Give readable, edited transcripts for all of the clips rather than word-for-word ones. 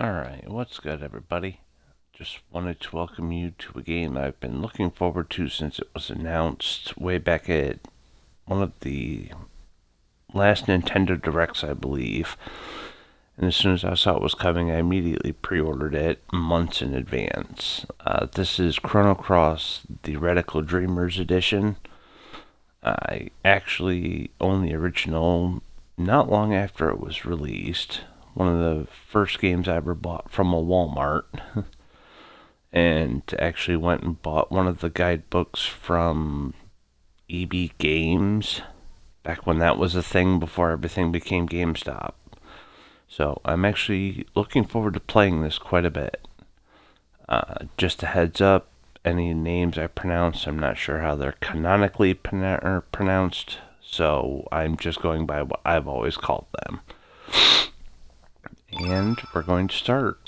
Alright, what's good, everybody? Just wanted to welcome you to a game I've been looking forward to since it was announced way back at one of the last Nintendo Directs, I believe. And as soon as I saw it was coming, I immediately pre-ordered it months in advance. This is Chrono Cross, the Radical Dreamers edition. I actually own the original not long after it was released. One of the first games I ever bought from a Walmart. And actually went and bought one of the guidebooks from EB Games, back when that was a thing before everything became GameStop. So I'm actually looking forward to playing this quite a bit. Just a heads up, any names I pronounce, I'm not sure how they're canonically pronounced, so I'm just going by what I've always called them. And we're going to start.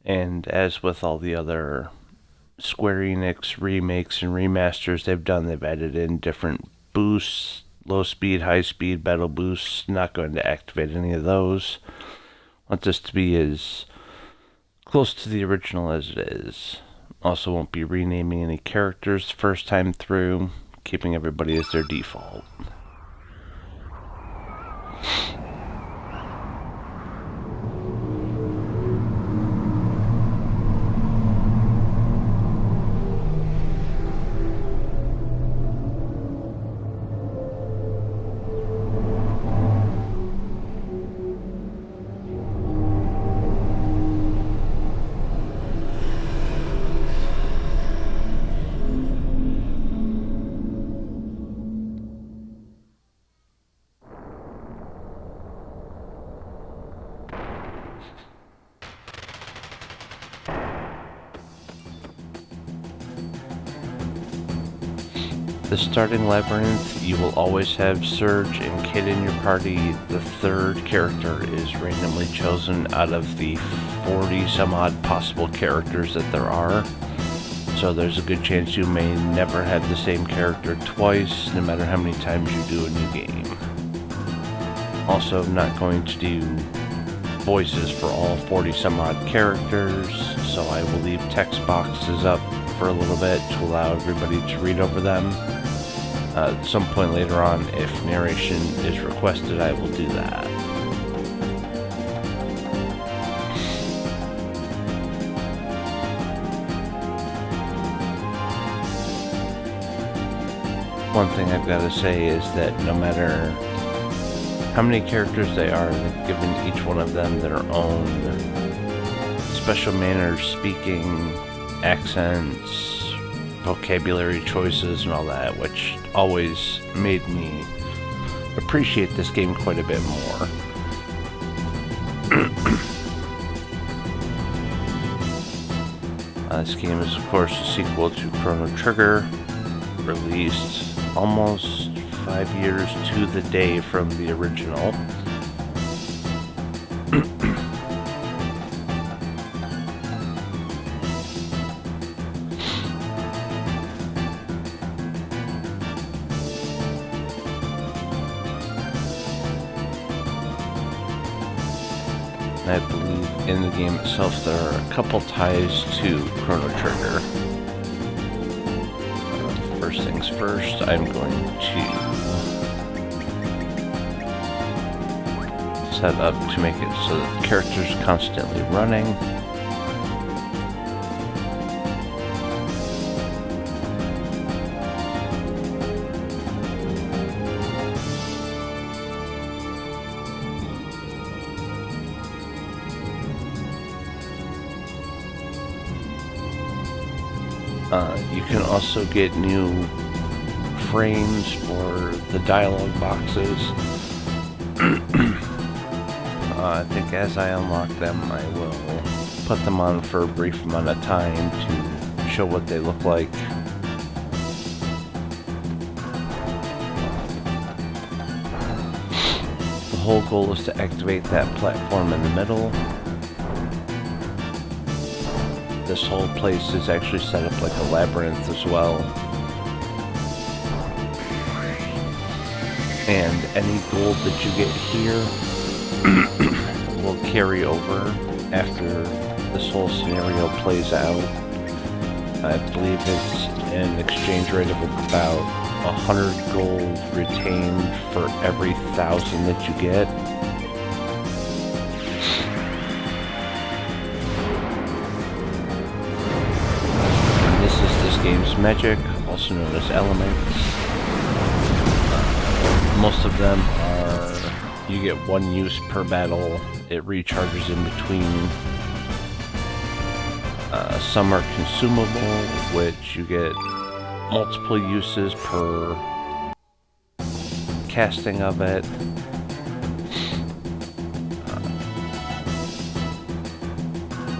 And as with all the other Square Enix remakes and remasters they've added in different boosts, low speed, high speed, battle boosts. Not going to activate any of those. Want this to be as close to the original as it is. Also won't be renaming any characters the first time through, keeping everybody as their default. The starting labyrinth, you will always have Surge and Kid in your party. The third character is randomly chosen out of the 40 some odd possible characters that there are. So there's a good chance you may never have the same character twice, no matter how many times you do a new game. Also, I'm not going to do voices for all 40 some odd characters, so I will leave text boxes up for a little bit to allow everybody to read over them. At some point later on, if narration is requested, I will do that. One thing I've got to say is that no matter how many characters they are, they've given each one of them their own special manner of speaking, accents, vocabulary choices, and all that, which always made me appreciate this game quite a bit more. This game is, of course, a sequel to Chrono Trigger, released almost 5 years to the day from the original. I believe in the game itself there are a couple ties to Chrono Trigger. First things first, I'm going to set up to make it so that the character's constantly running. You can also get new frames for the dialogue boxes. I think as I unlock them, I will put them on for a brief amount of time to show what they look like. The whole goal is to activate that platform in the middle. This whole place is actually set up like a labyrinth as well. and any gold that you get here will carry over after this whole scenario plays out. I believe it's an exchange rate of about 100 gold retained for every 1,000 that you get. And this is this game's magic, also known as elements. Most of them are, you get one use per battle. It recharges in between. Some are consumable, which you get multiple uses per casting of it.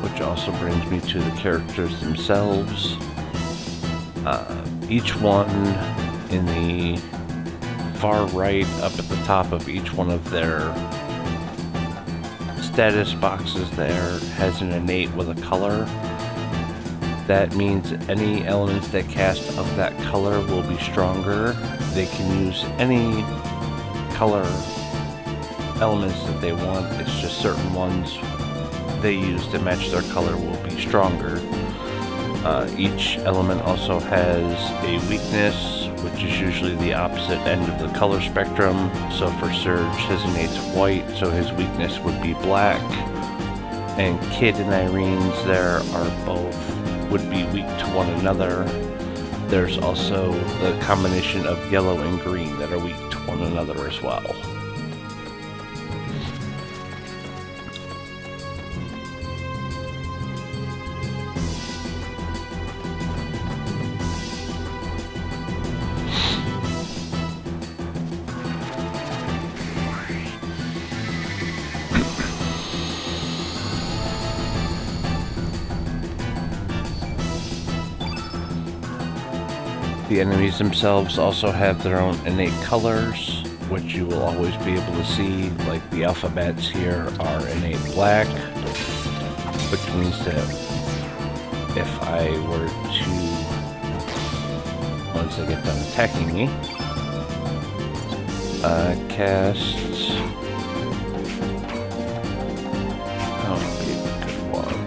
Which also brings me to the characters themselves. Each one in the far right, up at the top of each one of their status boxes there, has an innate with a color. That means any elements they cast of that color will be stronger. They can use any color elements that they want. It's just certain ones they use to match their color will be stronger. Each element also has a weakness, which is usually the opposite end of the color spectrum. So for Surge, his innate's white, so his weakness would be black. And Kid and Irene's there are both, would be weak to one another. There's also the combination of yellow and green that are weak to one another as well. The enemies themselves also have their own innate colors, which you will always be able to see. Like the alphabets here are innate black, which means that if I were to, once they get done attacking me, cast, oh, be a good one.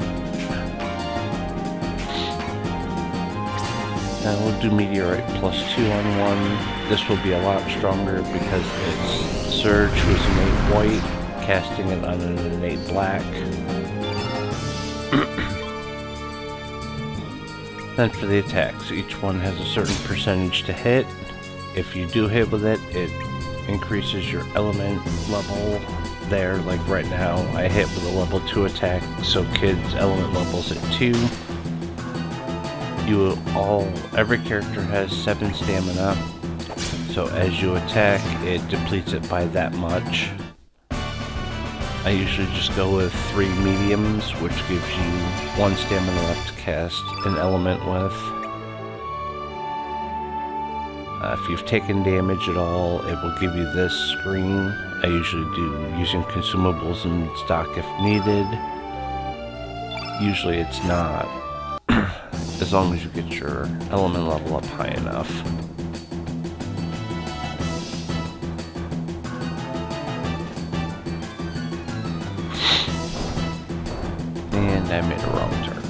Now we'll do Meteorite +2 on one. This will be a lot stronger because it's Surge, who is innate white, casting it on an innate black. Then for the attacks, each one has a certain percentage to hit. If you do hit with it, it increases your element level there. Like right now, I hit with a level 2 attack, so Kid's element level's at 2. Every character has 7 stamina, so as you attack, it depletes it by that much. I usually just go with 3 mediums, which gives you 1 stamina left to cast an element with. If you've taken damage at all, it will give you this screen. I usually do using consumables in stock if needed. Usually it's not, as long as you get your element level up high enough. And I made a wrong turn.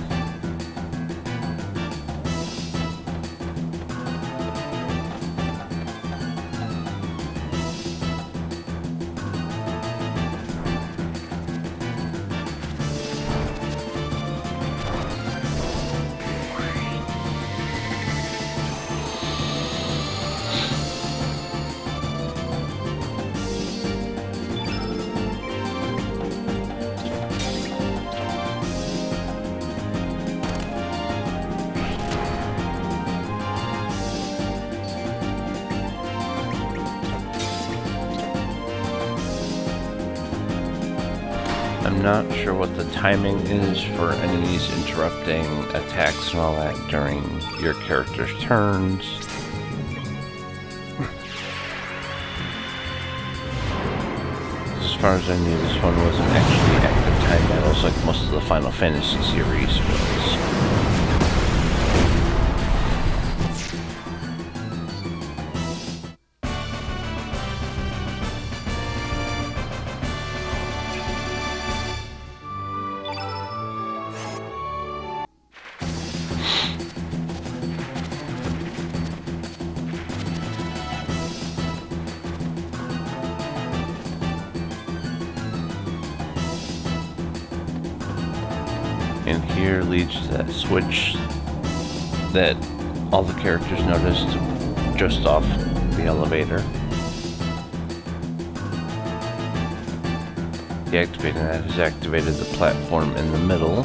I'm not sure what the timing is for enemies interrupting attacks and all that during your character's turns. As far as I knew, this one wasn't actually active time battles like most of the Final Fantasy series was. And here leads to that switch that all the characters noticed just off the elevator. Deactivating that has activated the platform in the middle,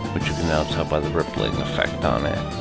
which you can now tell by the rippling effect on it.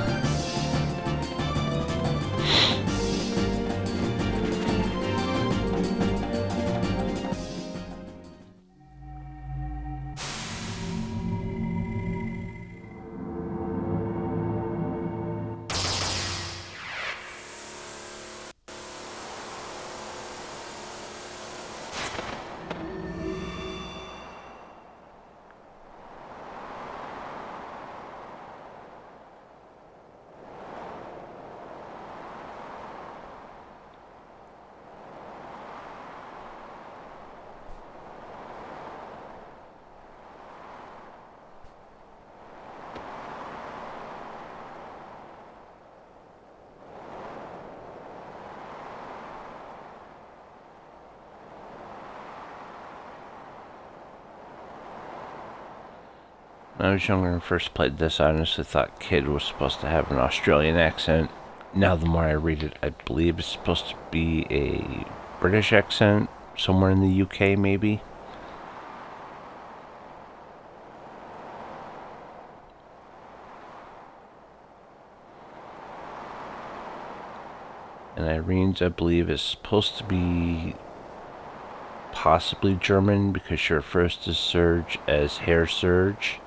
When I was younger and first played this, I honestly thought Kid was supposed to have an Australian accent. Now the more I read it, I believe it's supposed to be a British accent, somewhere in the UK maybe. And Irene's, I believe, is supposed to be possibly German because she refers to Surge as Hair Surge.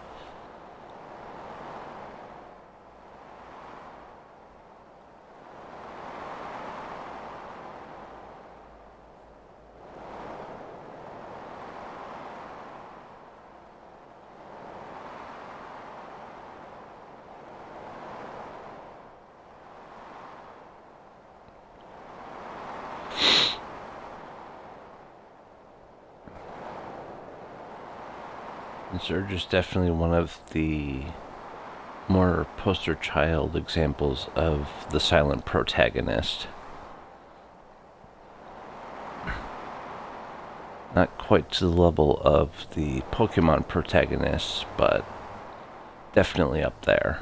And Surge is definitely one of the more poster child examples of the silent protagonist. Not quite to the level of the Pokemon protagonists, but definitely up there.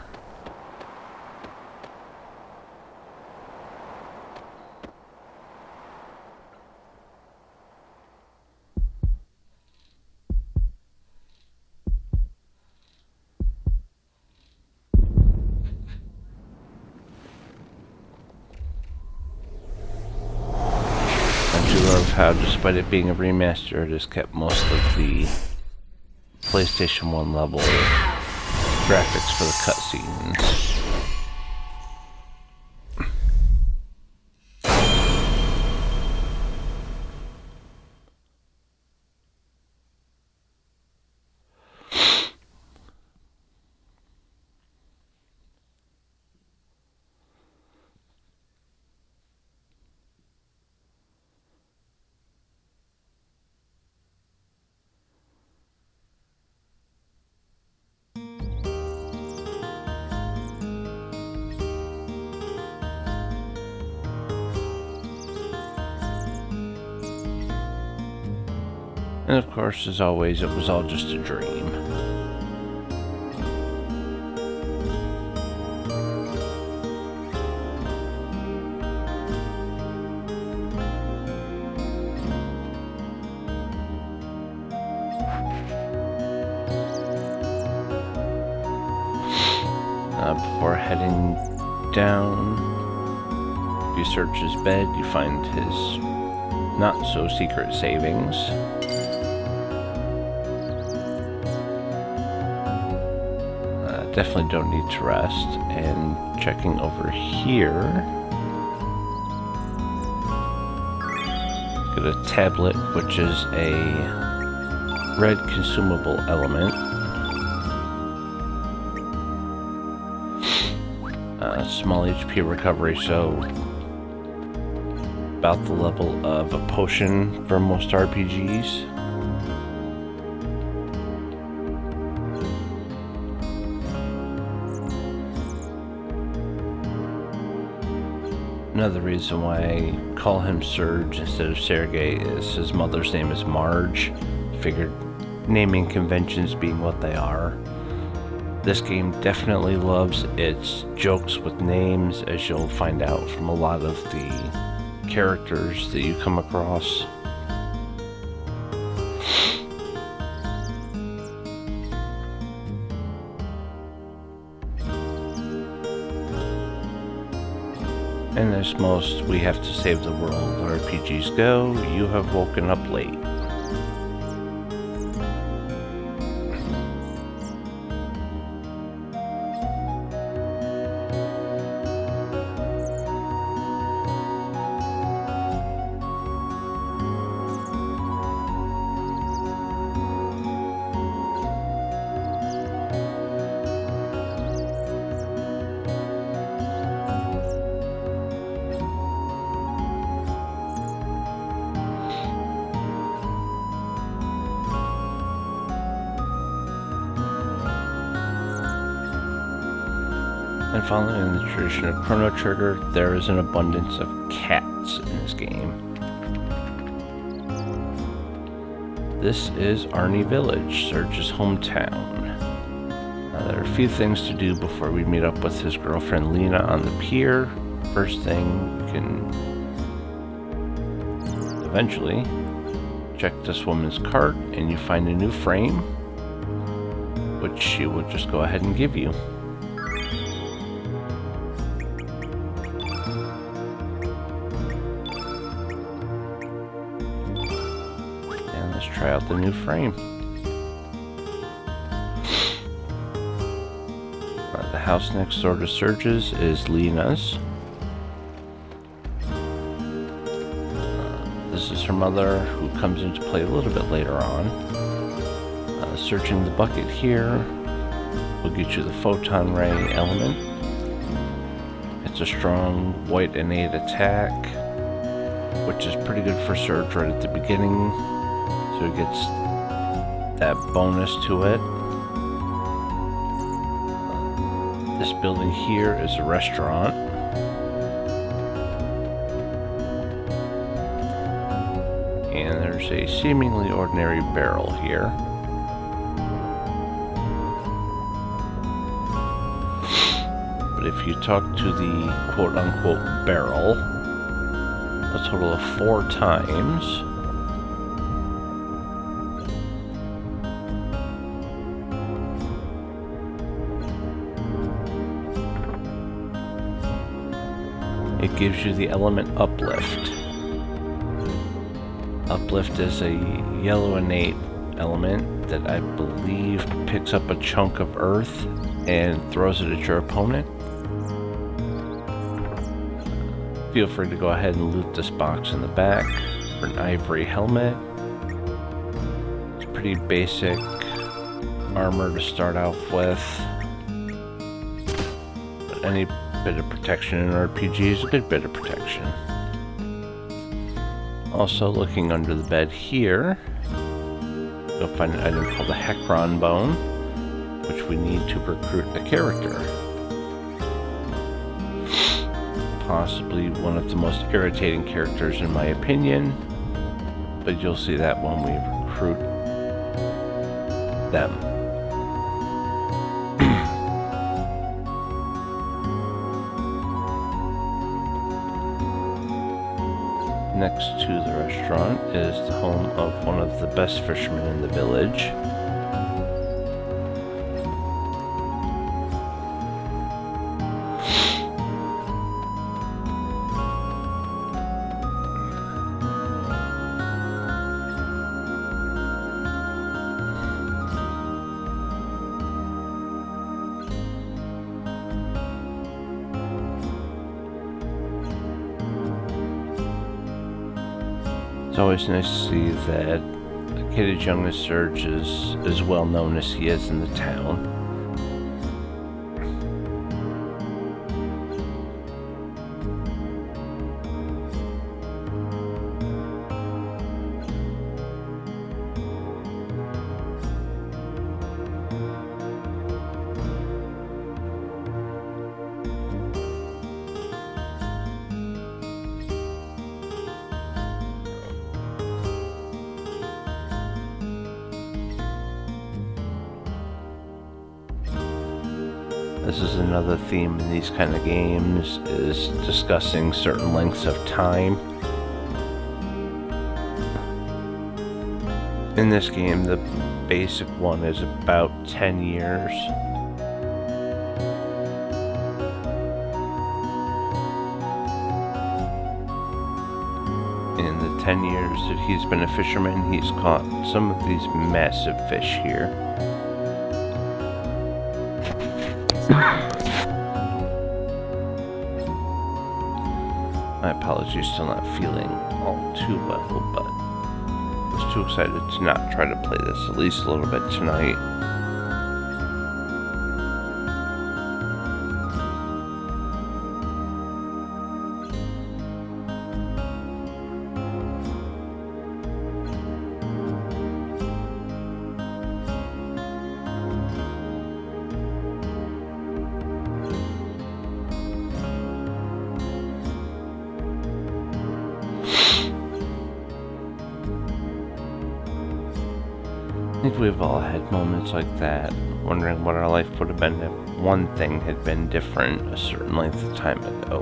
How, despite it being a remaster, it has kept most of the PlayStation 1 level graphics for the cutscenes. And of course, as always, it was all just a dream. Before heading down, if you search his bed, you find his not-so-secret savings. Definitely don't need to rest. And checking over here, got a tablet, which is a red consumable element. Small HP recovery, so about the level of a potion for most RPGs. Another reason why I call him Surge instead of Sergei is his mother's name is Marge. Figured naming conventions being what they are. This game definitely loves its jokes with names, as you'll find out from a lot of the characters that you come across. And as most we have to save the world RPGs go, you have woken up late. And following the tradition of Chrono Trigger, there is an abundance of cats in this game. This is Arnie Village, Serge's hometown. Now, there are a few things to do before we meet up with his girlfriend Lena on the pier. First thing, we can eventually check this woman's cart and you find a new frame, which she will just go ahead and give you. Try out the new frame. The house next door to Serge's is Lena's. This is her mother, who comes into play a little bit later on. Searching the bucket here will get you the photon ray element. It's a strong white innate attack, which is pretty good for Serge right at the beginning. So it gets that bonus to it. This building here is a restaurant. And there's a seemingly ordinary barrel here. But if you talk to the quote-unquote barrel a total of 4 times, it gives you the element Uplift. Uplift is a yellow innate element that I believe picks up a chunk of earth and throws it at your opponent. Feel free to go ahead and loot this box in the back for an ivory helmet. It's pretty basic armor to start out with, but any bit of protection in RPG is a good bit of protection. Also, looking under the bed here, you'll find an item called a Heckron Bone, which we need to recruit a character. Possibly one of the most irritating characters in my opinion, but you'll see that when we recruit them. Next to the restaurant is the home of one of the best fishermen in the village. It's always nice to see that a kid as young as Serge is as well known as he is in the town. This is another theme in these kind of games, is discussing certain lengths of time. In this game, the basic one is about 10 years. In the 10 years that he's been a fisherman, he's caught some of these massive fish here. My apologies, still not feeling all too well, but I was too excited to not try to play this at least a little bit tonight. I think we've all had moments like that, wondering what our life would have been if one thing had been different a certain length of time ago.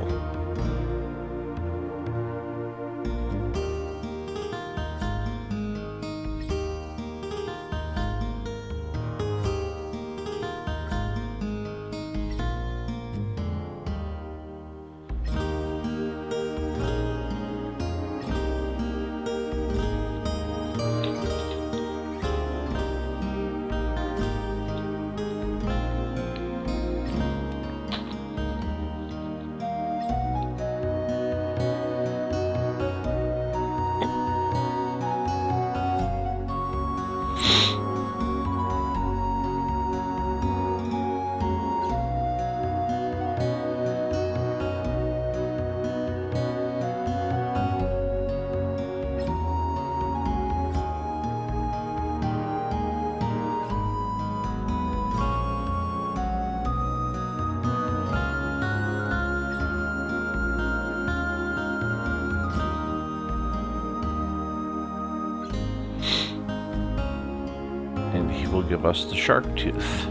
And he will give us the shark tooth,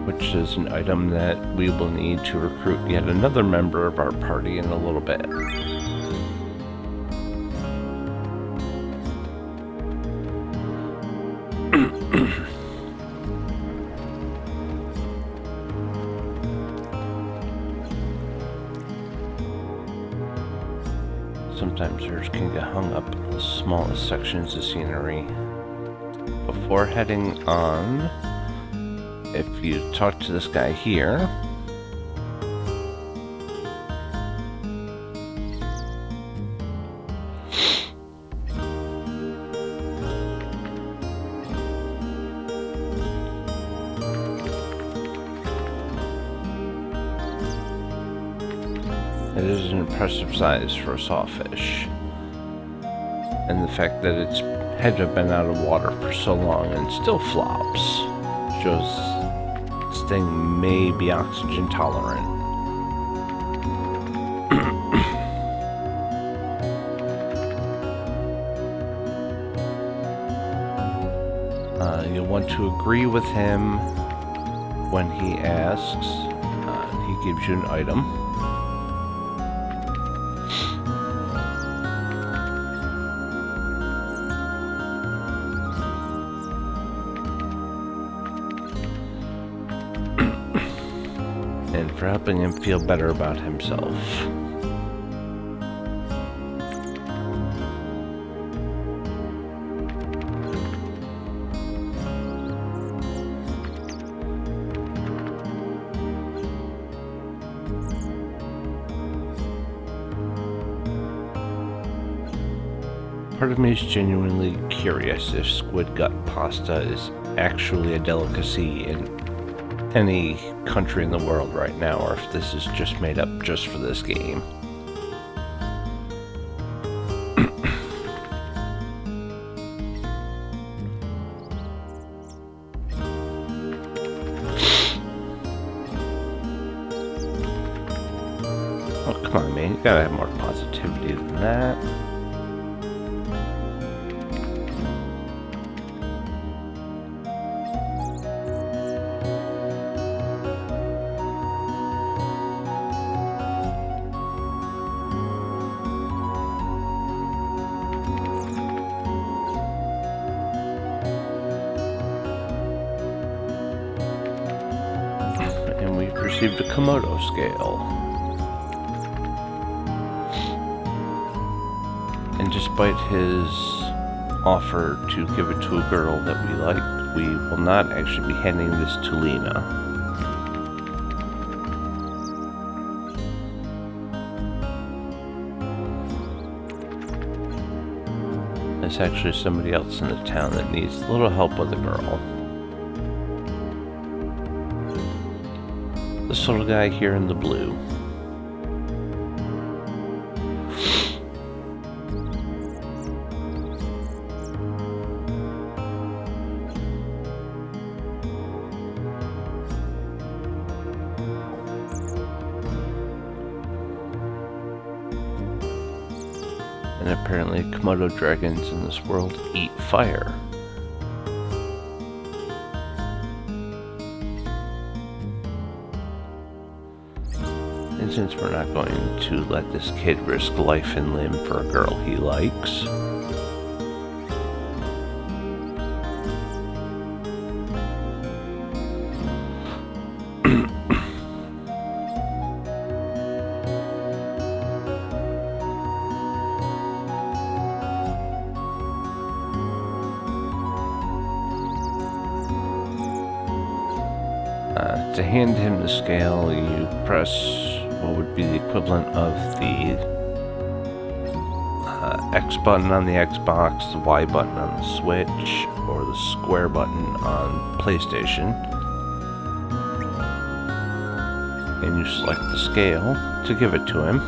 which is an item that we will need to recruit yet another member of our party in a little bit. Sometimes yours can get hung up in the smallest sections of scenery. Before heading on, if you talk to this guy here, it is an impressive size for a sawfish, and the fact that its head have been out of water for so long and still flops shows this thing may be oxygen tolerant. You'll want to agree with him when he asks. He gives you an item. And for helping him feel better about himself. Part of me is genuinely curious if squid gut pasta is actually a delicacy in any country in the world right now, or if this is just made up just for this game. Oh, come on, man. You gotta have more positivity than that. received a Komodo scale. And despite his offer to give it to a girl that we like, we will not actually be handing this to Lena. There's actually somebody else in the town that needs a little help with a girl. This little guy here in the blue. And apparently Komodo dragons in this world eat fire. And since we're not going to let this kid risk life and limb for a girl he likes, to hand him the scale, you press what would be the equivalent of the X button on the Xbox, the Y button on the Switch, or the square button on PlayStation. And you select the scale to give it to him.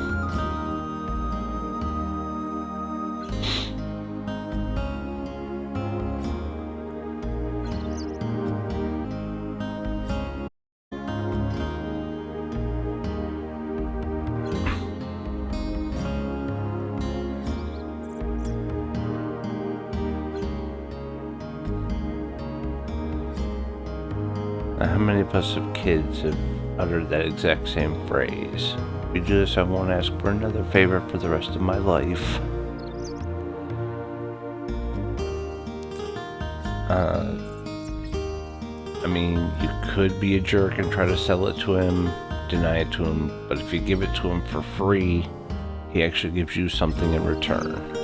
How many of us have kids have uttered that exact same phrase? If you do this, I won't ask for another favor for the rest of my life. I mean, you could be a jerk and try to sell it to him, deny it to him, but if you give it to him for free, he actually gives you something in return.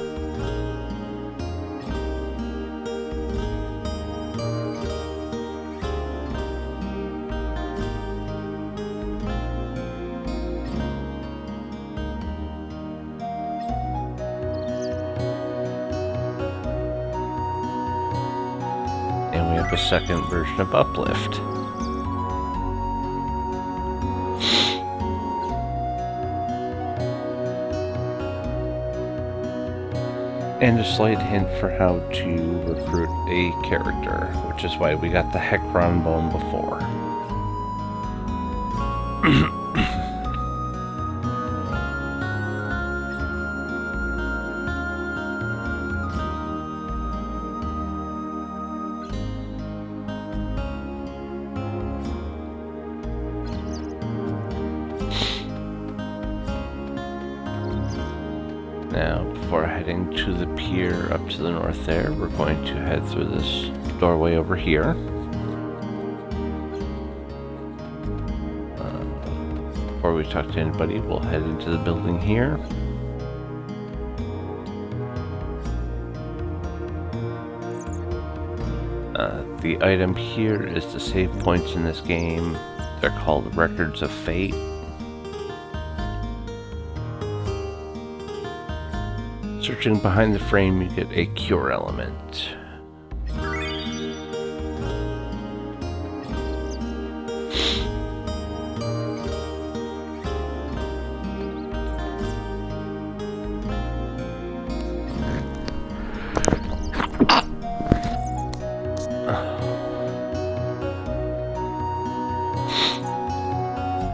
And we have a second version of Uplift. And a slight hint for how to recruit a character, which is why we got the Heckron bone before. Now, before heading to the pier up to the north there, we're going to head through this doorway over here. Before we talk to anybody, we'll head into the building here. The item here is the save points in this game. They're called Records of Fate. Searching behind the frame, you get a cure element.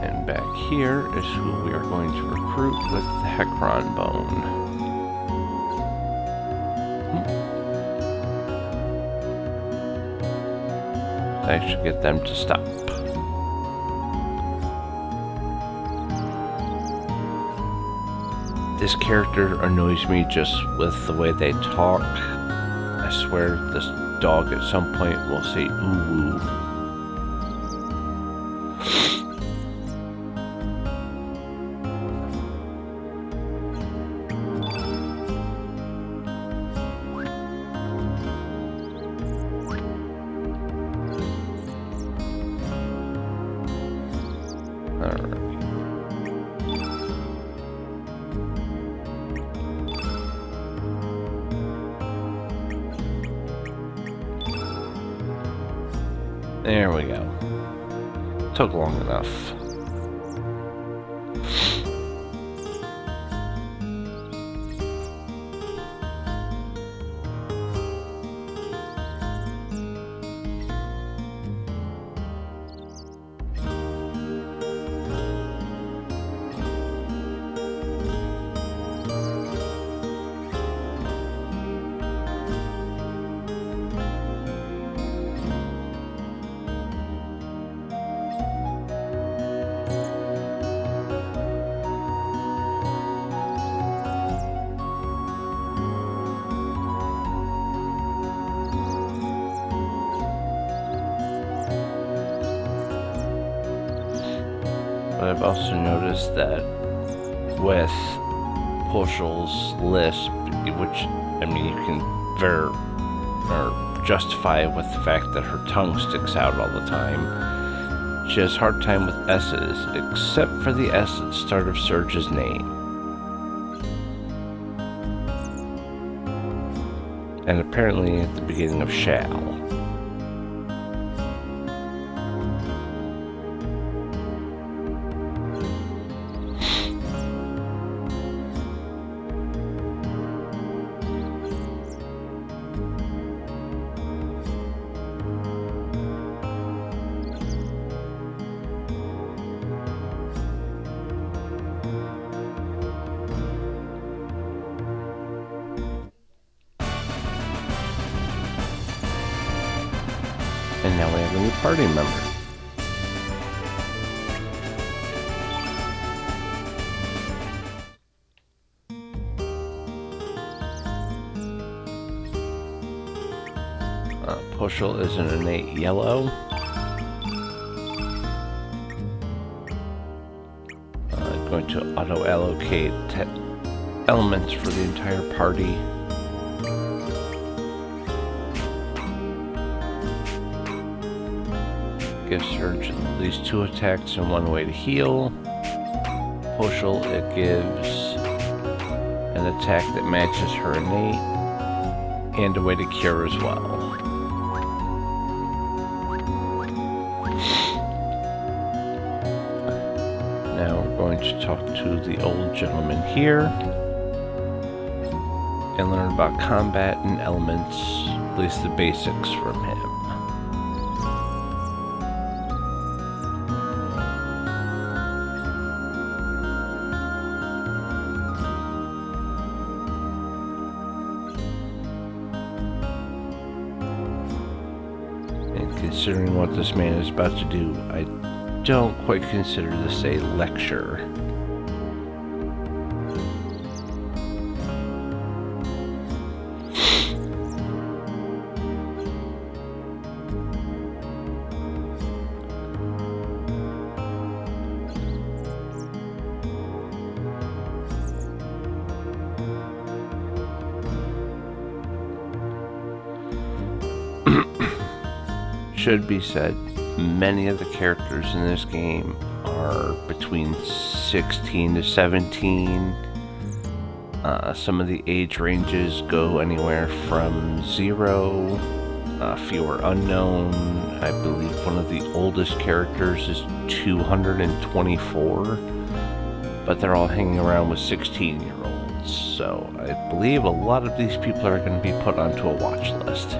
And back here is who we are going to recruit with the Heckron bone. I should get them to stop. This character annoys me just with the way they talk. I swear this dog at some point will say ooh woo. There we go. Took long enough. But I've also noticed that with Poshel's lisp, which, I mean, you can justify it with the fact that her tongue sticks out all the time, she has a hard time with S's, except for the S at the start of Surge's name. And apparently at the beginning of Shall. And now we have a new party member. Poshel is an innate yellow. Going to auto-allocate elements for the entire party. Gives Surge at least 2 attacks and 1 way to heal. Poshel, it gives an attack that matches her innate and a way to cure as well. Now we're going to talk to the old gentleman here and learn about combat and elements, at least the basics from him. Considering what this man is about to do, I don't quite consider this a lecture. Should be said, many of the characters in this game are between 16 to 17. Some of the age ranges go anywhere from 0, few are unknown. I believe one of the oldest characters is 224, but they're all hanging around with 16-year-olds. So I believe a lot of these people are going to be put onto a watch list.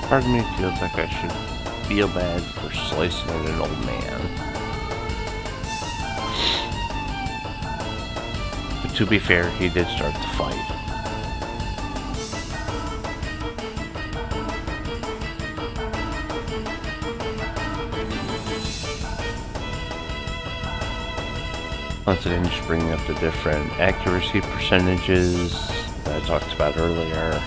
Part of me feels like I should feel bad for slicing at an old man. But to be fair, he did start the fight. Once again, just bringing up the different accuracy percentages that I talked about earlier.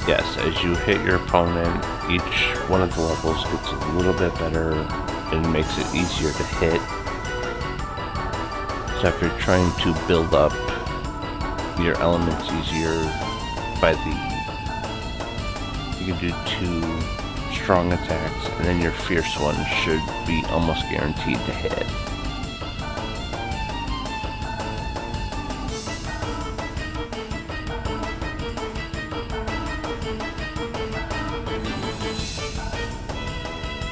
Yes, as you hit your opponent, each one of the levels gets a little bit better and makes it easier to hit. So if you're trying to build up your elements easier by you can do 2 strong attacks, and then your fierce one should be almost guaranteed to hit.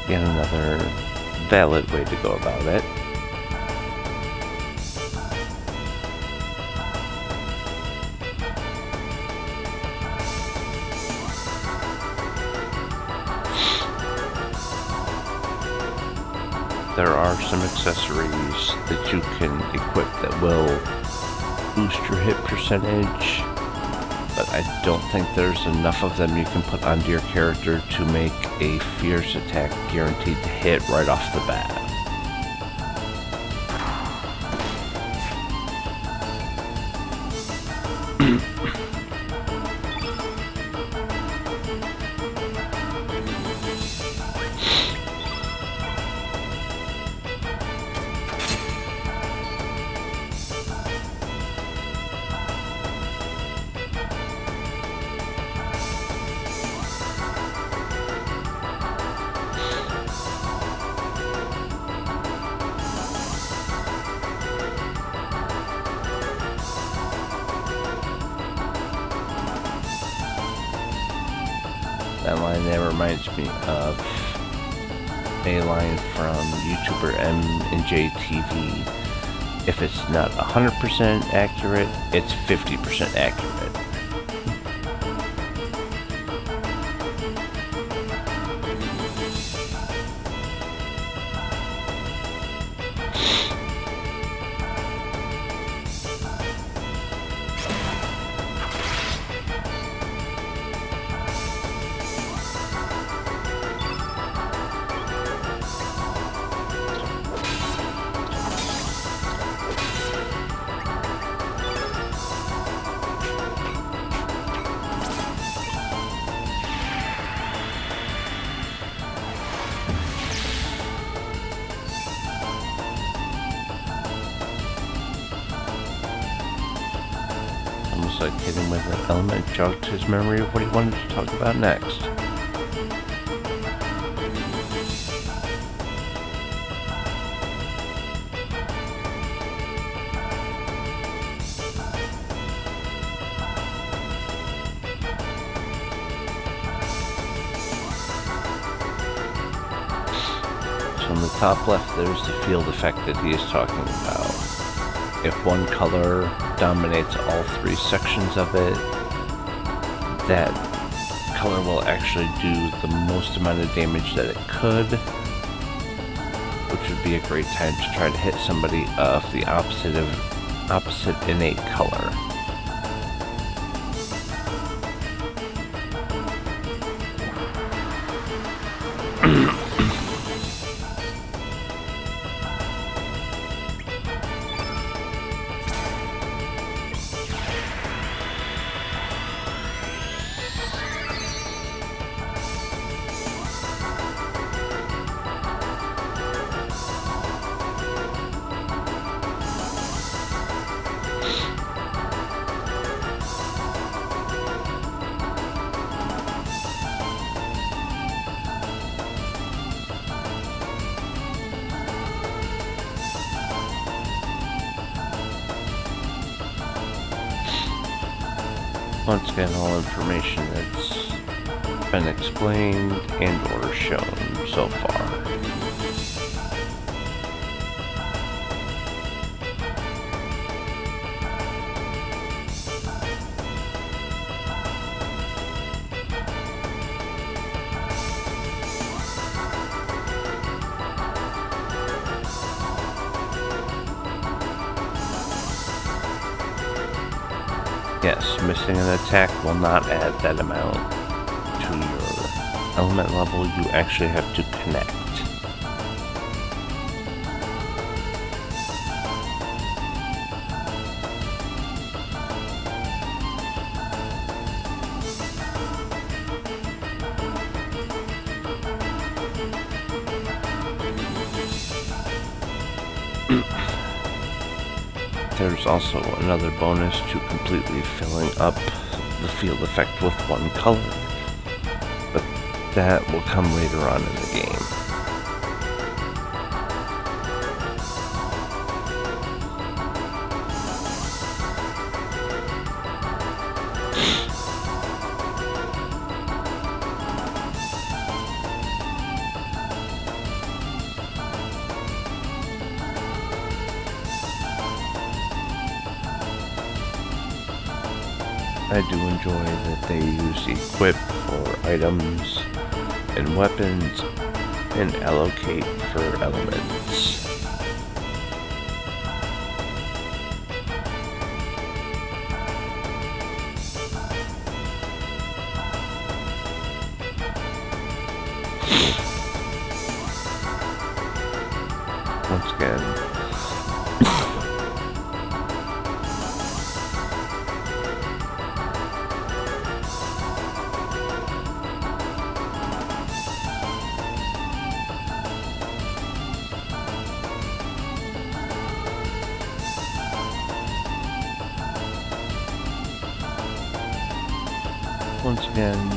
Again, another valid way to go about it. There are some accessories that you can equip that will boost your hit percentage, but I don't think there's enough of them you can put onto your character to make a fierce attack guaranteed to hit right off the bat. That line there reminds me of a line from YouTuber M&J TV. If it's not 100% accurate, it's 50% accurate. Almost like hitting with an element jogged his memory of what he wanted to talk about next. So on the top left, there's the field effect that he is talking about. If one color dominates all 3 sections of it, that color will actually do the most amount of damage that it could, which would be a great time to try to hit somebody of the opposite innate color. Once again, all information that's been explained and or shown so far. Yes, missing an attack will not add that amount to your element level. You actually have to connect. There's also another bonus to completely filling up the field effect with one color, but that will come later on in the game. I do enjoy that they use equip for items and weapons and allocate for elements. Once again,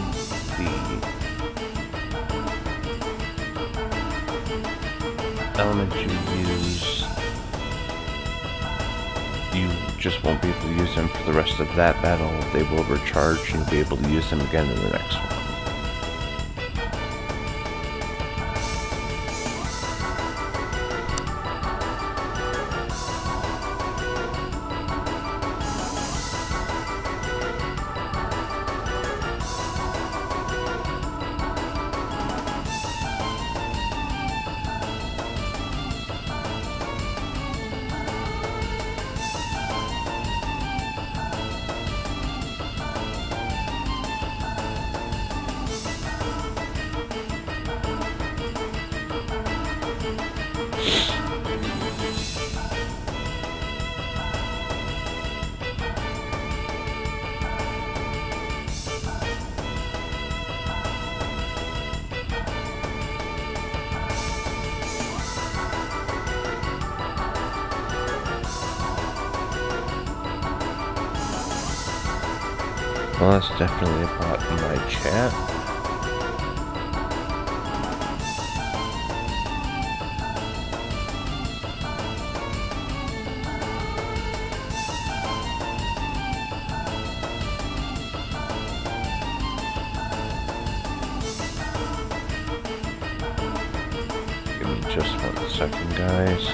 the elements you use, you just won't be able to use them for the rest of that battle. They will recharge and you'll be able to use them again in the next one. Well, that's definitely a bot in my chat. Give me just 1 second, guys.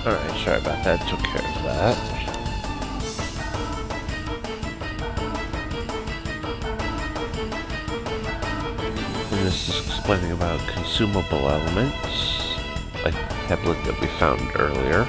Alright, sorry about that, took care of that. And this is explaining about consumable elements, like the tablet that we found earlier.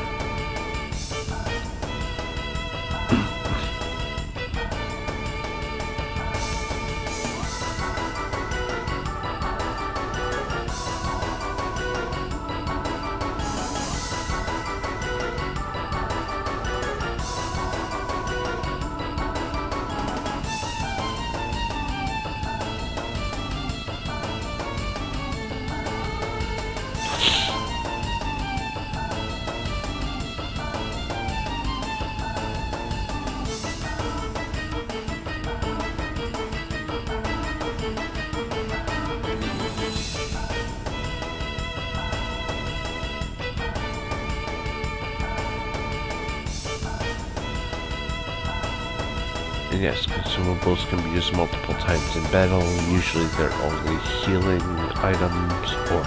And yes, consumables can be used multiple times in battle. Usually they're only healing items or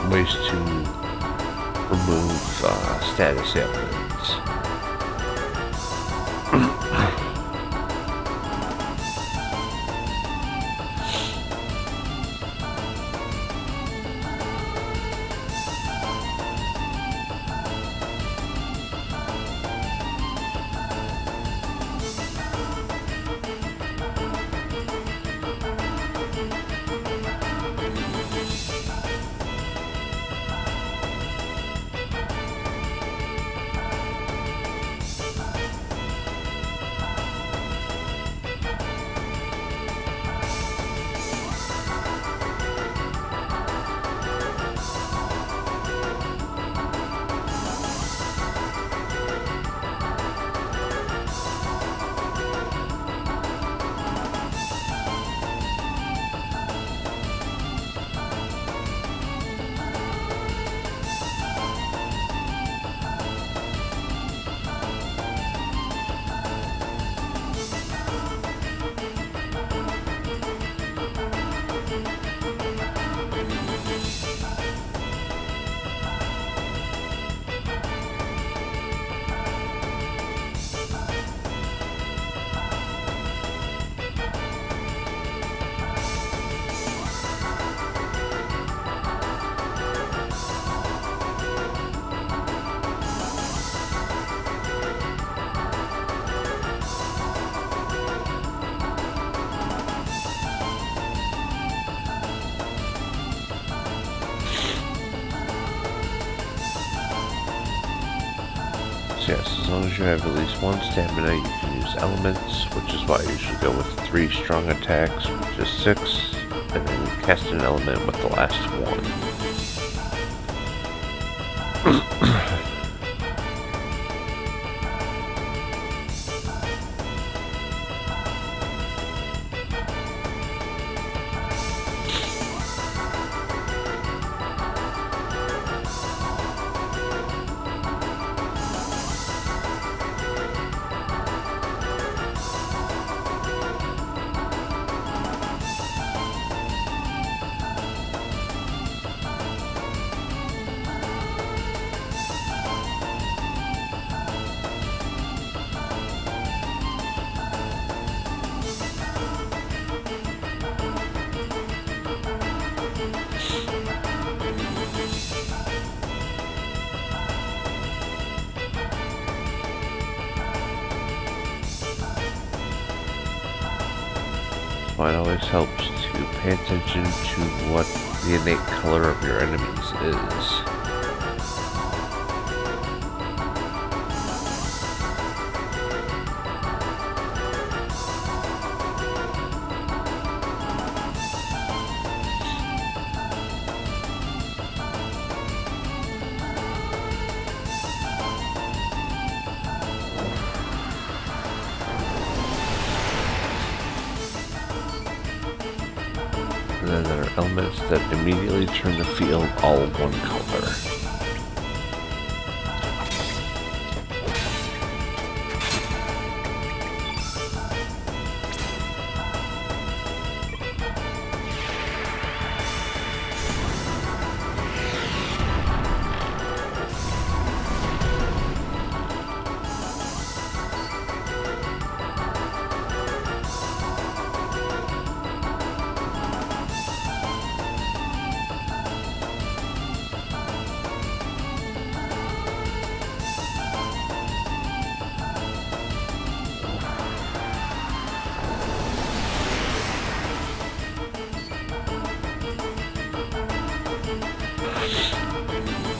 ways to remove status ailments. Yes, as long as you have at least one stamina, you can use elements, which is why I usually go with 3 strong attacks, which is 6, and then cast an element with the last one. It always helps to pay attention to what the innate color of your enemies is. And then there are elements that immediately turn the field all one color.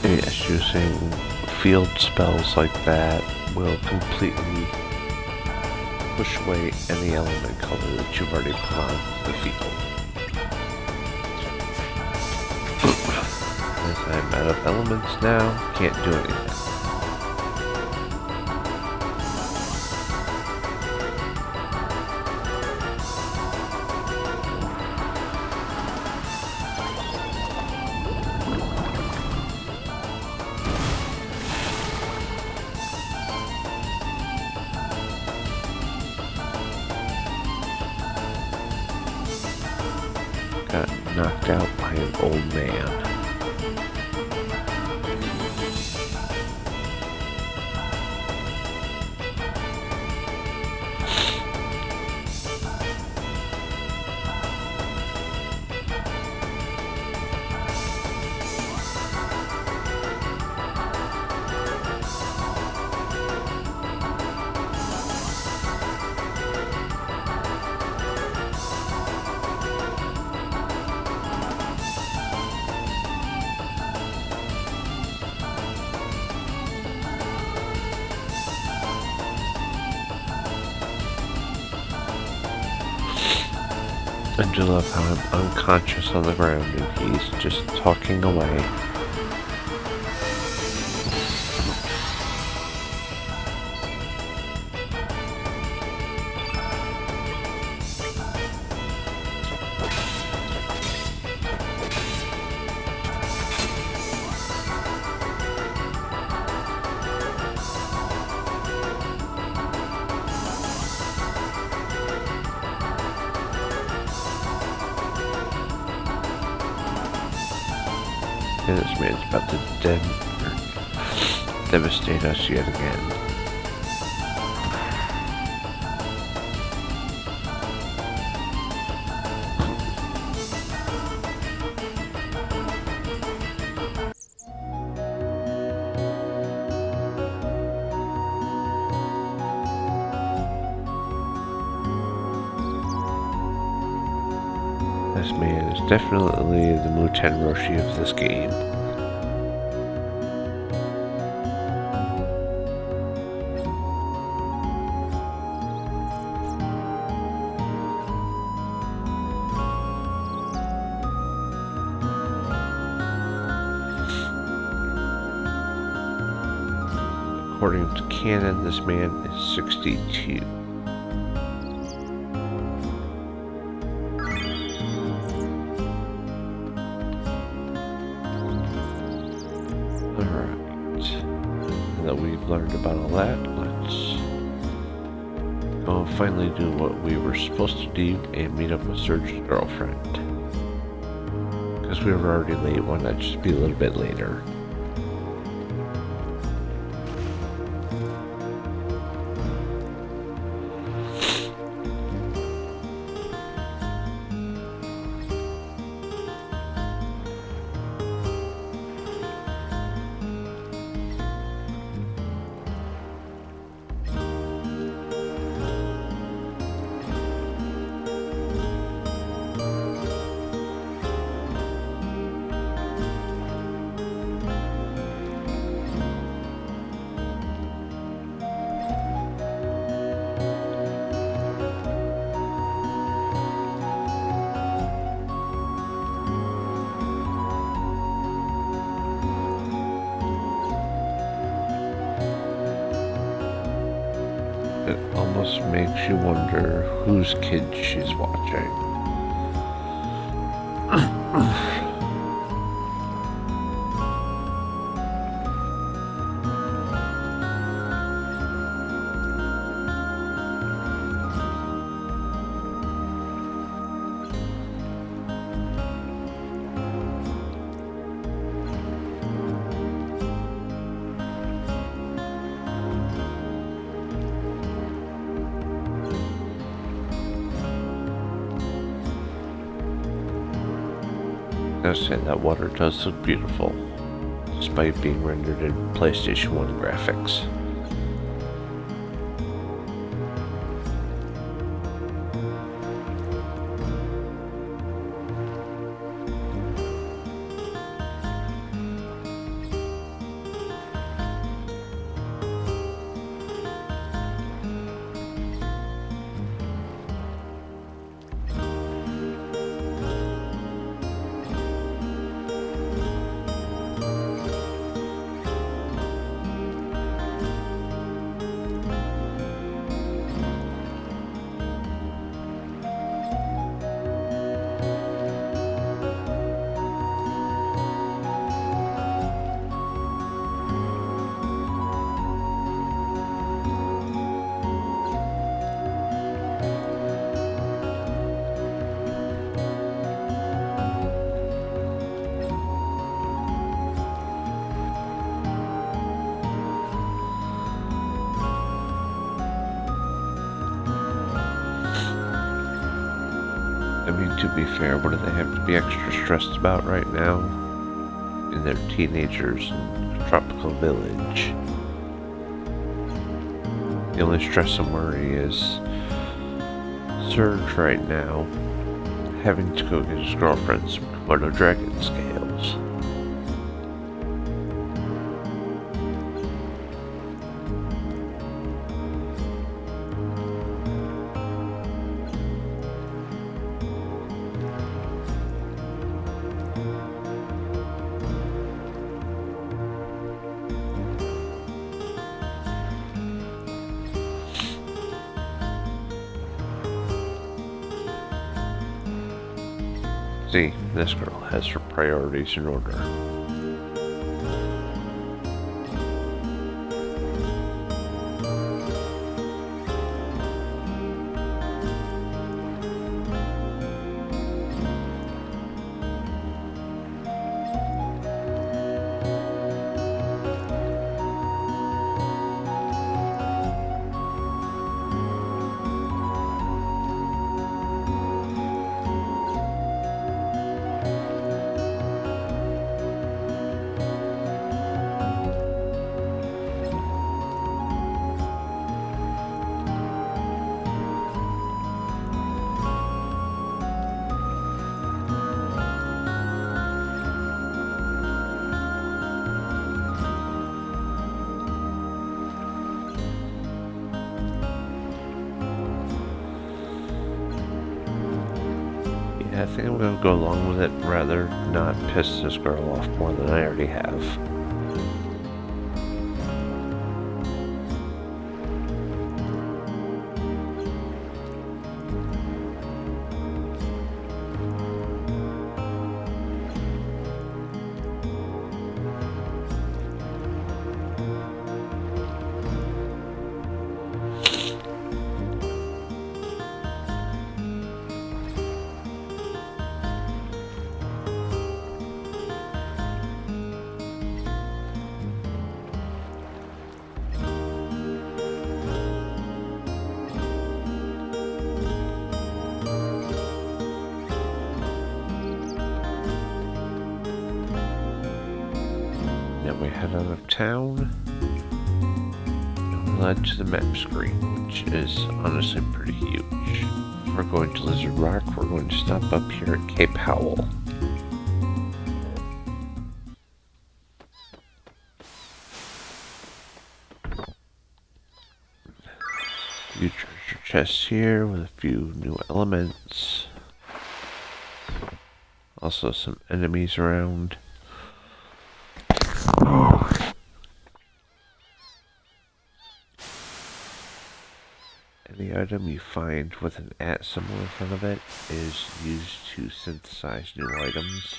Yes, using field spells like that will completely push away any element color that you've already put on the field. As I'm out of elements now, can't do anything. knocked out by an old man. I do love how I'm unconscious on the ground and he's just talking away. And this man's about to devastate us yet again. This man is definitely the Muten Roshi of this game. According to canon, this man is 62. That we've learned about all that, let's go finally do what we were supposed to do and meet up with Serge's girlfriend. Because we were already late, why not just be a little bit later? It almost makes you wonder whose kid she's watching. I gotta say, that water does look beautiful, despite being rendered in PlayStation 1 graphics. I mean, to be fair, what do they have to be extra stressed about right now? In their teenagers in a tropical village. The only stress and worry is Surge right now having to go get his girlfriend some Chrono dragon scales. See, this girl has her priorities in order. I think I'm going to go along with it, rather not piss this girl off more than I already have. We head out of town and we head to the map screen, which is honestly pretty huge. If we're going to Lizard Rock, we're going to stop up here at Cape Howell. Few treasure chests here with a few new elements. Also some enemies around. Any item you find with an @ symbol in front of it is used to synthesize new items.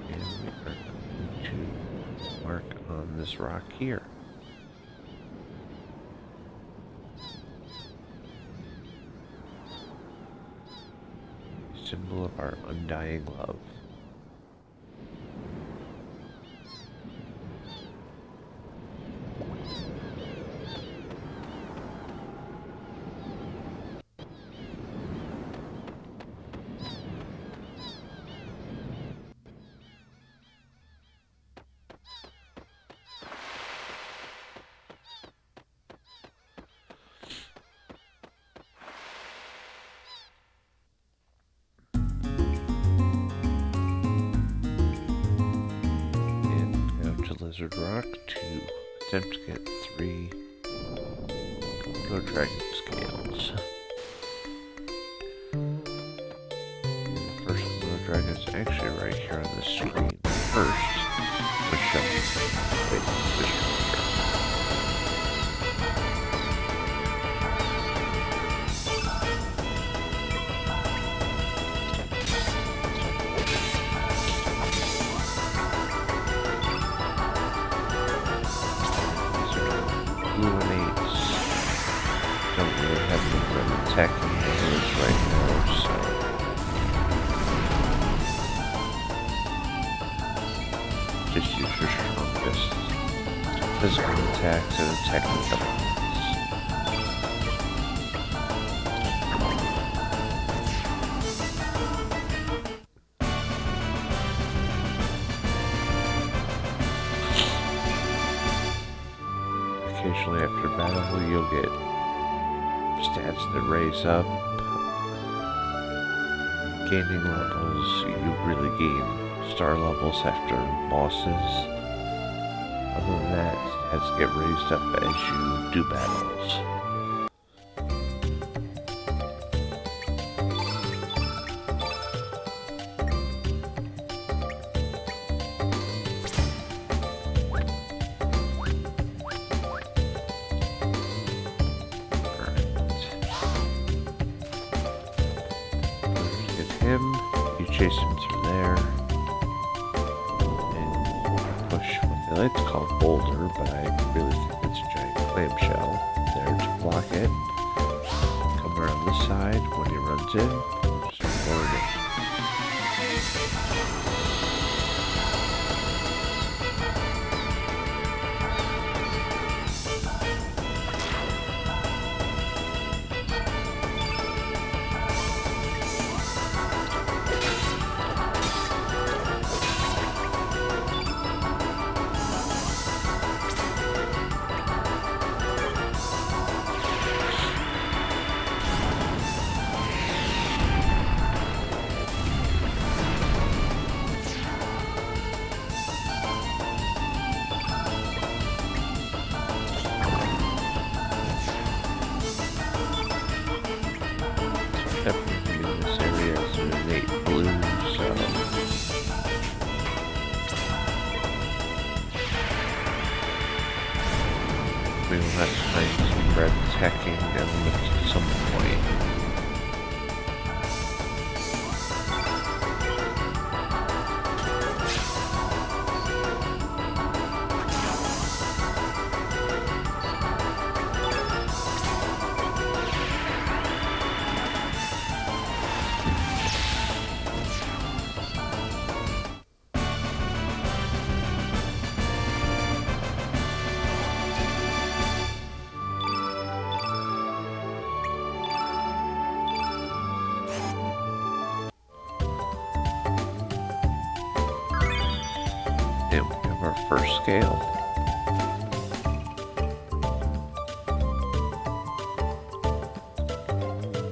And we are going to mark on this rock here. Symbol of our undying love. Lizard Rock to attempt to get 3 Chrono dragon scales. The first Chrono dragon is actually right here on the screen. First, we'll show you some basic position here. Don't really have any tech your strongest. Physical attacks and attacking abilities. Occasionally after battle, you'll get stats that raise up. Gaining levels, you really gain star levels after bosses. Other than that, stats get raised up as you do battles. You chase him through there, and push what they like to call boulder, but I really think it's a giant clamshell there to block it. Come around this side when he runs in, just board it. Everything in this area is an innate blue, so we will have to find some red attacking elements at some point. And we have our first scale.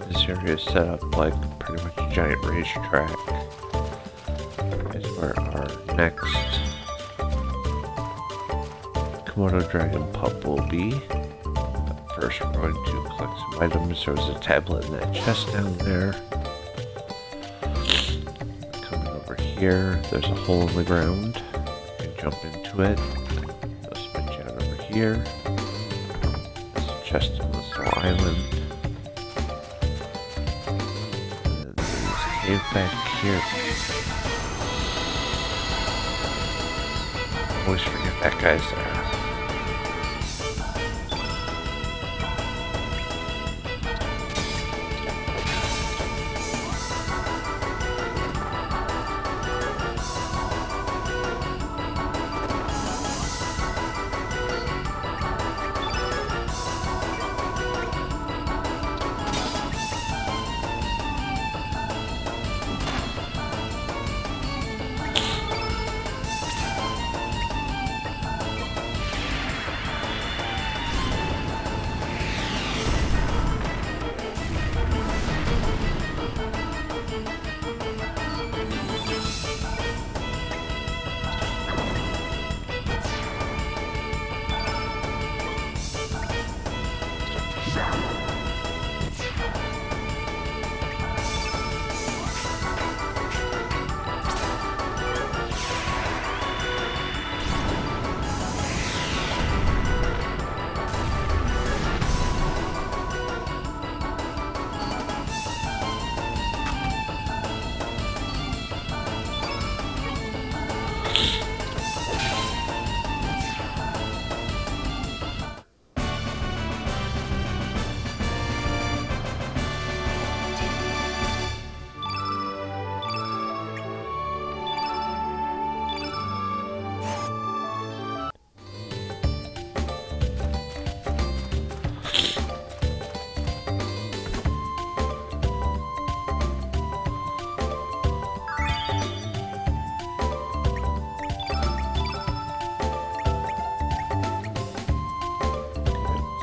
This area is set up like pretty much a giant racetrack. Is where our next Komodo Dragon pup will be. But first we're going to collect some items. There was a tablet in that chest down there. Coming over here, there's a hole in the ground. Jump into it. They'll spit you out over here. There's a chest on this little island. And then there's a cave back here. Always forget that guy's there.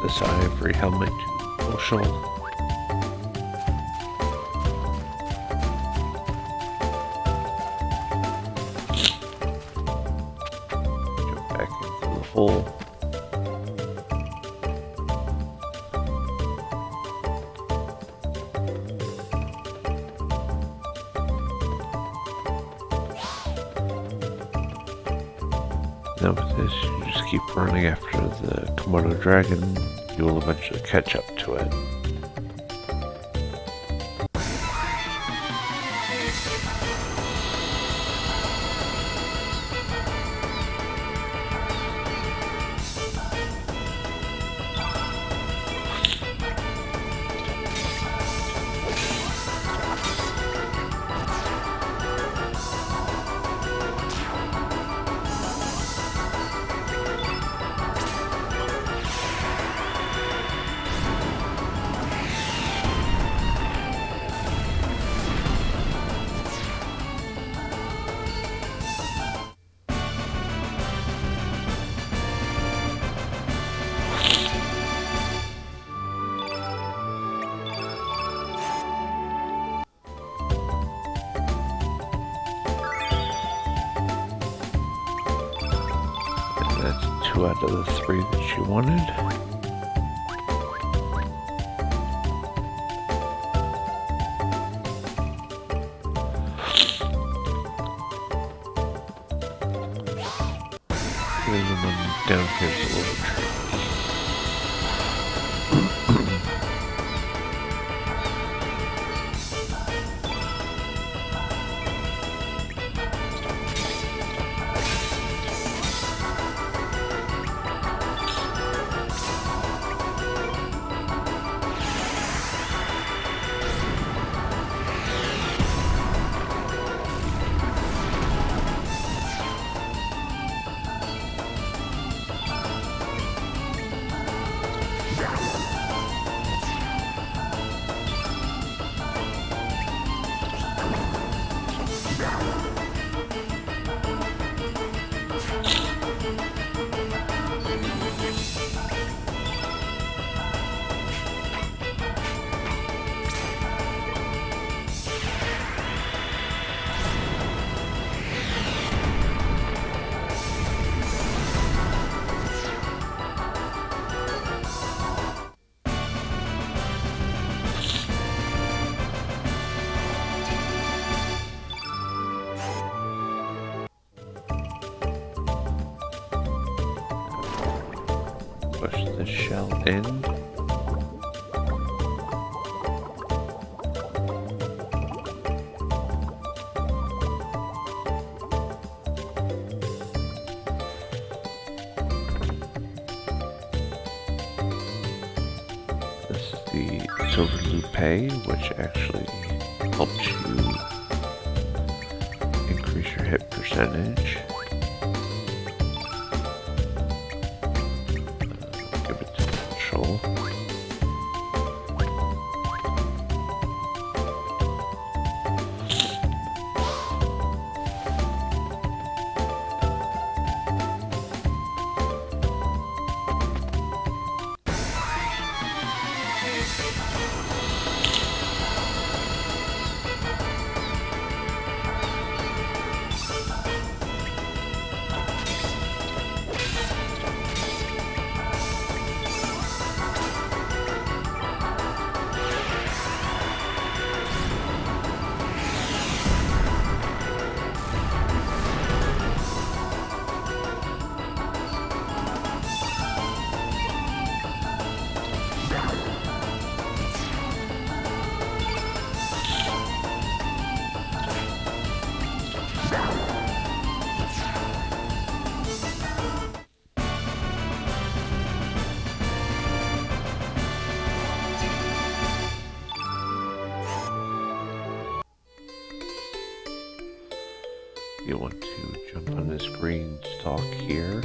this ivory helmet to bushel. Jump back into the hole. Now with this, you just keep running after the Komodo dragon. You will eventually catch up to it. That's 2 out of the 3 that you wanted. There's the one down here is a little tricky. Push the shell in. This is the silver lupe, which actually helps you increase your hit percentage. Give it to control. You want to jump on this green stalk here.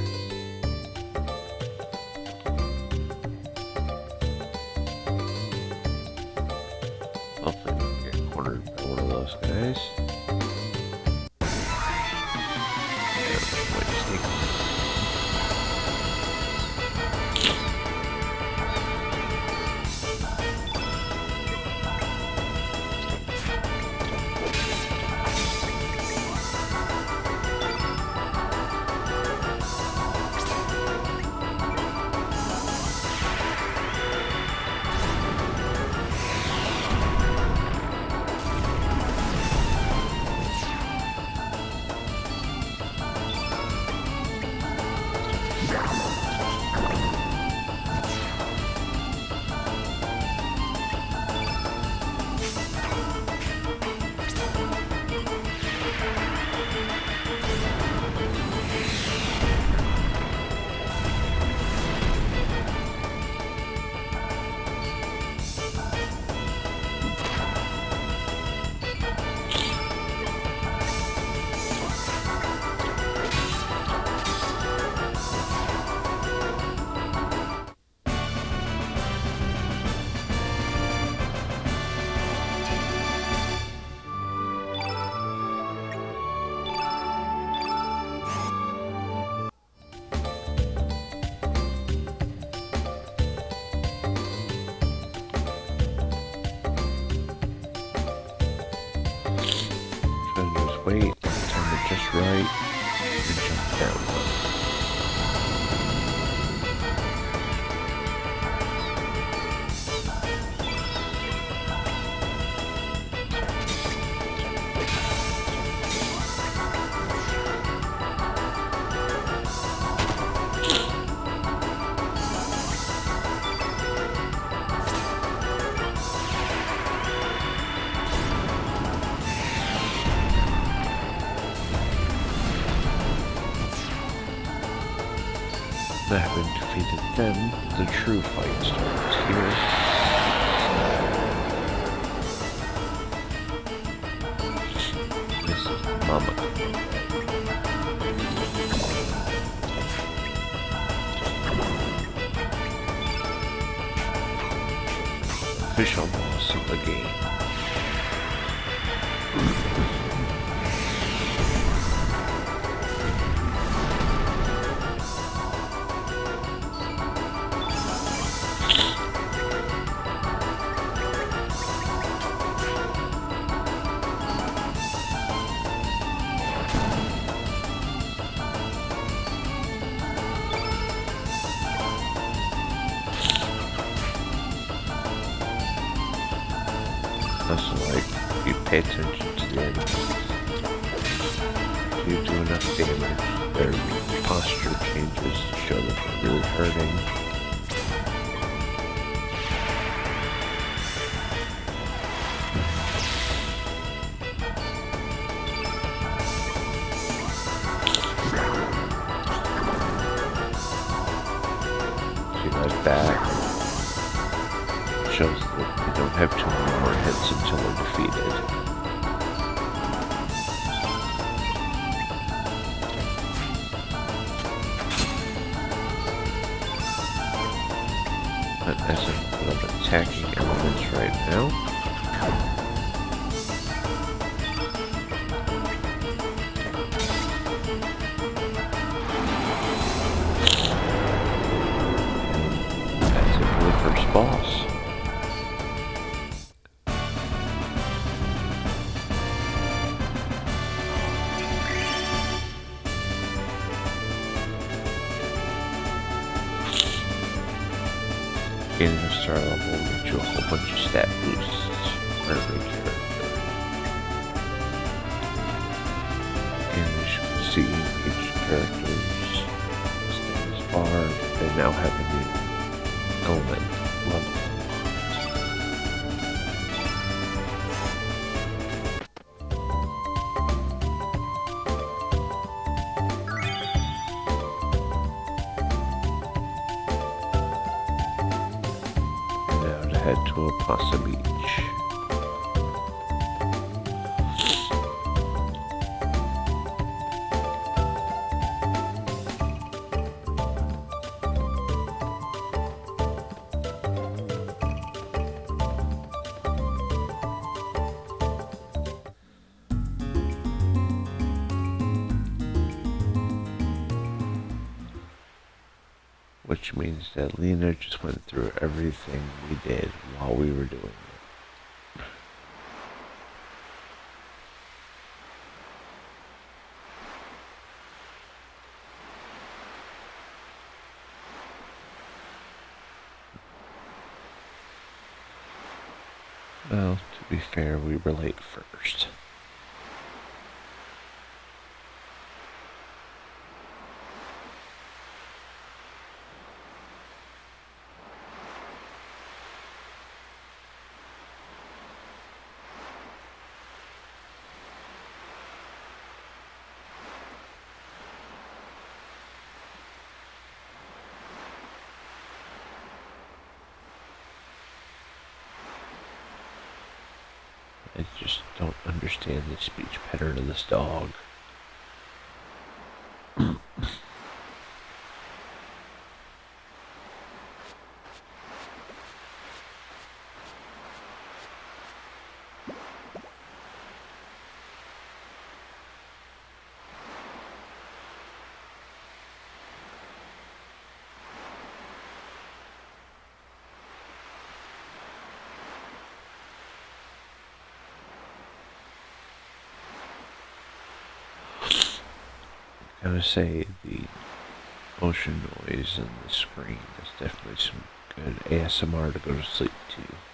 Hopefully we can get cornered by one of those guys. wait, time it just right, and jump down. Having defeated them, the true fight starts here. This is Mama. Official boss of the game. Also, like, if you pay attention to the enemies, if you do enough damage, their posture changes to show that they're really hurting. See, like that. Shows that you don't have too many more hits until they're defeated. But as I'm attacking elements right now. And that's it for the first boss. In the star level, will get you a whole bunch of stat boosts for every character. And as you can see, each character's status bar, they now have a new element level. Head to a Possum Beach. Which means that Lena just went through everything we did while we were doing it. Well, to be fair, we were late first. I just don't understand the speech pattern of this dog. gotta say, the ocean noise and the screen is definitely some good ASMR to go to sleep to.